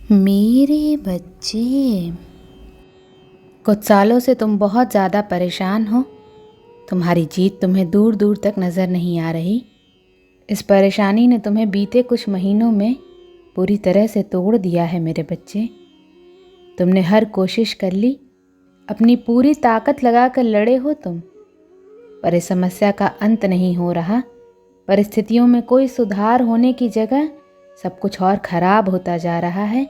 मेरे बच्चे, कुछ सालों से तुम बहुत ज़्यादा परेशान हो। तुम्हारी जीत तुम्हें दूर दूर तक नज़र नहीं आ रही। इस परेशानी ने तुम्हें बीते कुछ महीनों में पूरी तरह से तोड़ दिया है मेरे बच्चे। तुमने हर कोशिश कर ली, अपनी पूरी ताकत लगाकर लड़े हो तुम, पर इस समस्या का अंत नहीं हो रहा। परिस्थितियों में कोई सुधार होने की जगह सब कुछ और खराब होता जा रहा है।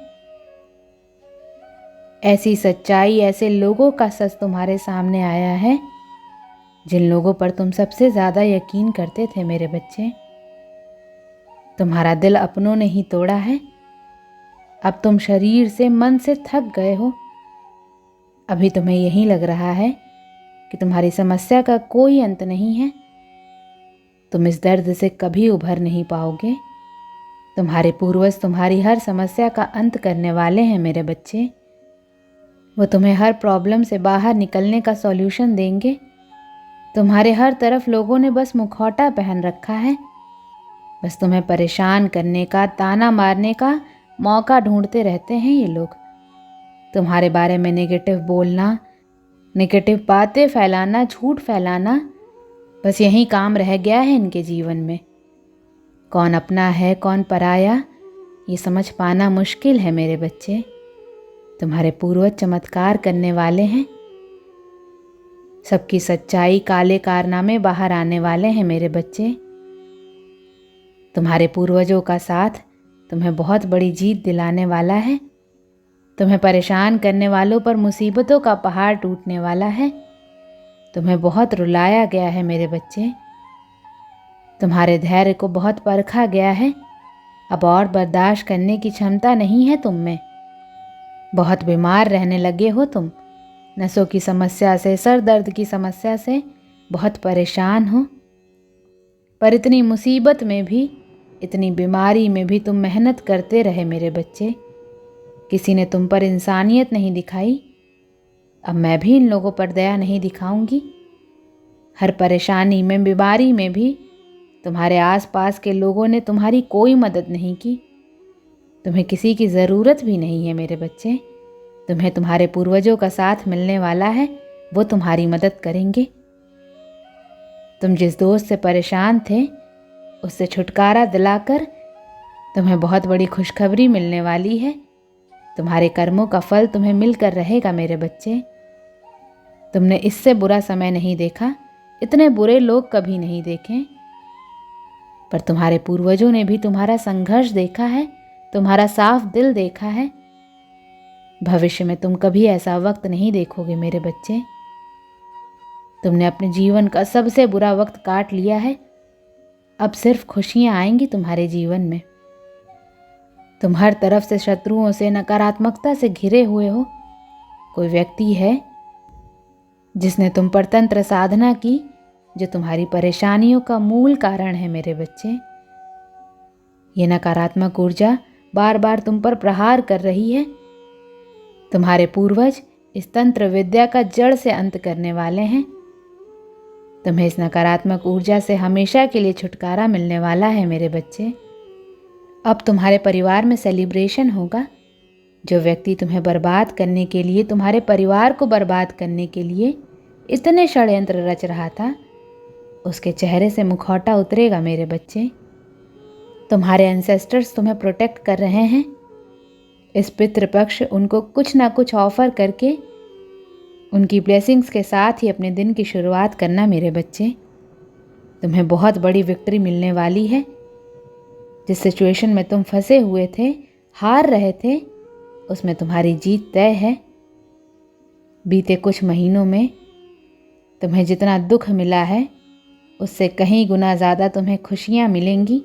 ऐसी सच्चाई, ऐसे लोगों का सच तुम्हारे सामने आया है जिन लोगों पर तुम सबसे ज़्यादा यकीन करते थे मेरे बच्चे। तुम्हारा दिल अपनों ने ही तोड़ा है। अब तुम शरीर से, मन से थक गए हो। अभी तुम्हें यही लग रहा है कि तुम्हारी समस्या का कोई अंत नहीं है। तुम इस दर्द से कभी उभर नहीं पाओगे। तुम्हारे पूर्वज तुम्हारी हर समस्या का अंत करने वाले हैं मेरे बच्चे। वो तुम्हें हर प्रॉब्लम से बाहर निकलने का सॉल्यूशन देंगे। तुम्हारे हर तरफ लोगों ने बस मुखौटा पहन रखा है। बस तुम्हें परेशान करने का, ताना मारने का मौका ढूंढते रहते हैं ये लोग। तुम्हारे बारे में नेगेटिव बोलना, नेगेटिव बातें फैलाना, झूठ फैलाना, बस यही काम रह गया है इनके जीवन में। कौन अपना है, कौन पराया, ये समझ पाना मुश्किल है मेरे बच्चे। तुम्हारे पूर्वज चमत्कार करने वाले हैं। सबकी सच्चाई, काले कारनामे बाहर आने वाले हैं मेरे बच्चे। तुम्हारे पूर्वजों का साथ तुम्हें बहुत बड़ी जीत दिलाने वाला है। तुम्हें परेशान करने वालों पर मुसीबतों का पहाड़ टूटने वाला है। तुम्हें बहुत रुलाया गया है मेरे बच्चे। तुम्हारे धैर्य को बहुत परखा गया है। अब और बर्दाश्त करने की क्षमता नहीं है तुम में। बहुत बीमार रहने लगे हो तुम। नसों की समस्या से, सर दर्द की समस्या से बहुत परेशान हो। पर इतनी मुसीबत में भी, इतनी बीमारी में भी तुम मेहनत करते रहे मेरे बच्चे। किसी ने तुम पर इंसानियत नहीं दिखाई। अब मैं भी इन लोगों पर दया नहीं दिखाऊंगी। हर परेशानी में, बीमारी में भी तुम्हारे आसपास के लोगों ने तुम्हारी कोई मदद नहीं की। तुम्हें किसी की ज़रूरत भी नहीं है मेरे बच्चे। तुम्हें तुम्हारे पूर्वजों का साथ मिलने वाला है, वो तुम्हारी मदद करेंगे। तुम जिस दोस्त से परेशान थे, उससे छुटकारा दिलाकर तुम्हें बहुत बड़ी खुशखबरी मिलने वाली है। तुम्हारे कर्मों का फल तुम्हें मिलकर रहेगा मेरे बच्चे। तुमने इससे बुरा समय नहीं देखा, इतने बुरे लोग कभी नहीं देखे। पर तुम्हारे पूर्वजों ने भी तुम्हारा संघर्ष देखा है, तुम्हारा साफ दिल देखा है। भविष्य में तुम कभी ऐसा वक्त नहीं देखोगे मेरे बच्चे। तुमने अपने जीवन का सबसे बुरा वक्त काट लिया है। अब सिर्फ खुशियां आएंगी तुम्हारे जीवन में। तुम हर तरफ से शत्रुओं से, नकारात्मकता से घिरे हुए हो। कोई व्यक्ति है जिसने तुम पर तंत्र साधना की, जो तुम्हारी परेशानियों का मूल कारण है मेरे बच्चे। ये नकारात्मक ऊर्जा बार बार तुम पर प्रहार कर रही है। तुम्हारे पूर्वज इस तंत्र विद्या का जड़ से अंत करने वाले हैं। तुम्हें इस नकारात्मक ऊर्जा से हमेशा के लिए छुटकारा मिलने वाला है मेरे बच्चे। अब तुम्हारे परिवार में सेलिब्रेशन होगा। जो व्यक्ति तुम्हें बर्बाद करने के लिए, तुम्हारे परिवार को बर्बाद करने के लिए इतने षड्यंत्र रच रहा था, उसके चेहरे से मुखौटा उतरेगा मेरे बच्चे। तुम्हारे एंसेस्टर्स तुम्हें प्रोटेक्ट कर रहे हैं। इस पितृपक्ष उनको कुछ ना कुछ ऑफर करके, उनकी ब्लेसिंग्स के साथ ही अपने दिन की शुरुआत करना मेरे बच्चे। तुम्हें बहुत बड़ी विक्ट्री मिलने वाली है। जिस सिचुएशन में तुम फंसे हुए थे, हार रहे थे, उसमें तुम्हारी जीत तय है। बीते कुछ महीनों में तुम्हें जितना दुख मिला है, उससे कहीं गुना ज़्यादा तुम्हें खुशियाँ मिलेंगी।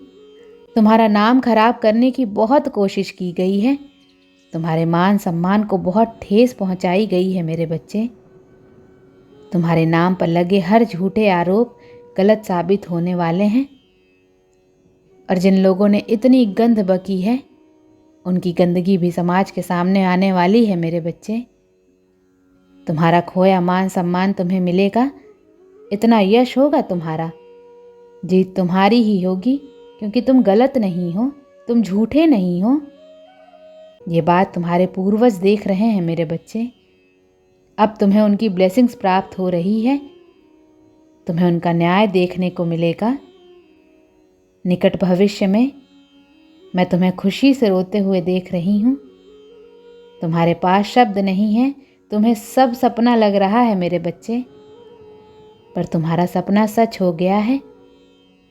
तुम्हारा नाम खराब करने की बहुत कोशिश की गई है। तुम्हारे मान सम्मान को बहुत ठेस पहुंचाई गई है मेरे बच्चे। तुम्हारे नाम पर लगे हर झूठे आरोप गलत साबित होने वाले हैं। और जिन लोगों ने इतनी गंद बकी है, उनकी गंदगी भी समाज के सामने आने वाली है मेरे बच्चे। तुम्हारा खोया मान सम्मान तुम्हें मिलेगा। इतना यश होगा तुम्हारा। जीत तुम्हारी ही होगी, क्योंकि तुम गलत नहीं हो, तुम झूठे नहीं हो। ये बात तुम्हारे पूर्वज देख रहे हैं मेरे बच्चे। अब तुम्हें उनकी ब्लेसिंग्स प्राप्त हो रही है। तुम्हें उनका न्याय देखने को मिलेगा। निकट भविष्य में मैं तुम्हें खुशी से रोते हुए देख रही हूँ। तुम्हारे पास शब्द नहीं है, तुम्हें सब सपना लग रहा है मेरे बच्चे, पर तुम्हारा सपना सच हो गया है।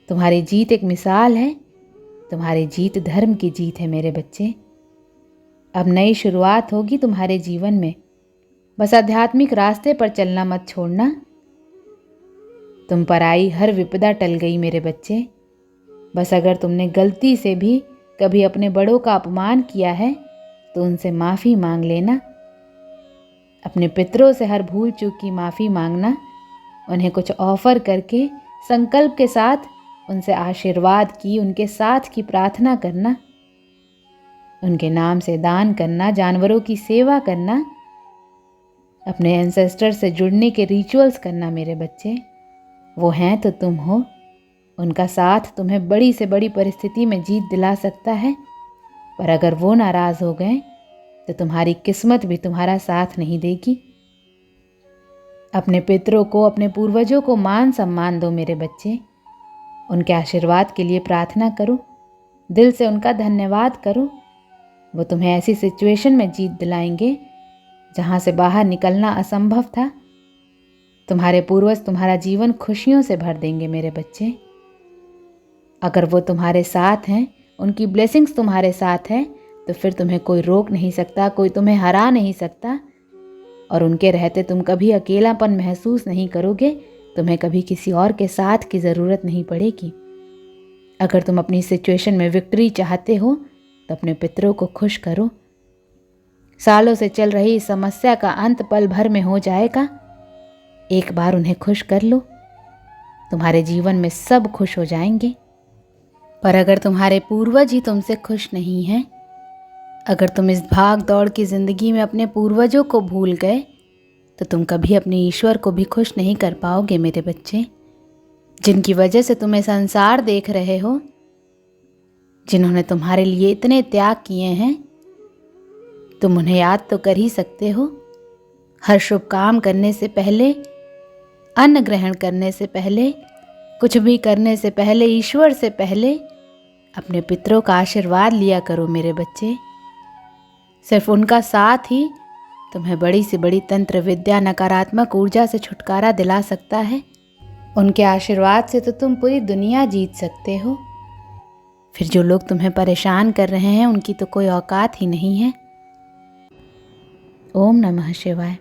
तुम्हारी जीत एक मिसाल है। तुम्हारी जीत धर्म की जीत है मेरे बच्चे। अब नई शुरुआत होगी तुम्हारे जीवन में। बस आध्यात्मिक रास्ते पर चलना मत छोड़ना। तुम पर आई हर विपदा टल गई मेरे बच्चे। बस अगर तुमने गलती से भी कभी अपने बड़ों का अपमान किया है तो उनसे माफ़ी मांग लेना। अपने पितरों से हर भूल चूक की माफ़ी मांगना। उन्हें कुछ ऑफर करके संकल्प के साथ उनसे आशीर्वाद की, उनके साथ की प्रार्थना करना। उनके नाम से दान करना, जानवरों की सेवा करना, अपने एंसेस्टर से जुड़ने के रिचुअल्स करना मेरे बच्चे। वो हैं तो तुम हो। उनका साथ तुम्हें बड़ी से बड़ी परिस्थिति में जीत दिला सकता है, पर अगर वो नाराज़ हो गए तो तुम्हारी किस्मत भी तुम्हारा साथ नहीं देगी। अपने पितरों को, अपने पूर्वजों को मान सम्मान दो मेरे बच्चे। उनके आशीर्वाद के लिए प्रार्थना करो, दिल से उनका धन्यवाद करो। वो तुम्हें ऐसी सिचुएशन में जीत दिलाएंगे जहाँ से बाहर निकलना असंभव था। तुम्हारे पूर्वज तुम्हारा जीवन खुशियों से भर देंगे मेरे बच्चे। अगर वो तुम्हारे साथ हैं, उनकी ब्लेसिंग्स तुम्हारे साथ हैं, तो फिर तुम्हें कोई रोक नहीं सकता, कोई तुम्हें हरा नहीं सकता। और उनके रहते तुम कभी अकेलापन महसूस नहीं करोगे। तुम्हें कभी किसी और के साथ की ज़रूरत नहीं पड़ेगी। अगर तुम अपनी सिचुएशन में विक्ट्री चाहते हो तो अपने पितरों को खुश करो। सालों से चल रही इस समस्या का अंत पल भर में हो जाएगा। एक बार उन्हें खुश कर लो, तुम्हारे जीवन में सब खुश हो जाएंगे। पर अगर तुम्हारे पूर्वज ही तुमसे खुश नहीं हैं, अगर तुम इस भाग दौड़ की ज़िंदगी में अपने पूर्वजों को भूल गए, तो तुम कभी अपने ईश्वर को भी खुश नहीं कर पाओगे मेरे बच्चे। जिनकी वजह से तुम ये संसार देख रहे हो, जिन्होंने तुम्हारे लिए इतने त्याग किए हैं, तुम उन्हें याद तो कर ही सकते हो। हर शुभ काम करने से पहले, अन्न ग्रहण करने से पहले, कुछ भी करने से पहले, ईश्वर से पहले अपने पितरों का आशीर्वाद लिया करो मेरे बच्चे। सिर्फ उनका साथ ही तुम्हें बड़ी से बड़ी तंत्र विद्या, नकारात्मक ऊर्जा से छुटकारा दिला सकता है। उनके आशीर्वाद से तो तुम पूरी दुनिया जीत सकते हो। फिर जो लोग तुम्हें परेशान कर रहे हैं, उनकी तो कोई औकात ही नहीं है। ओम नमः शिवाय।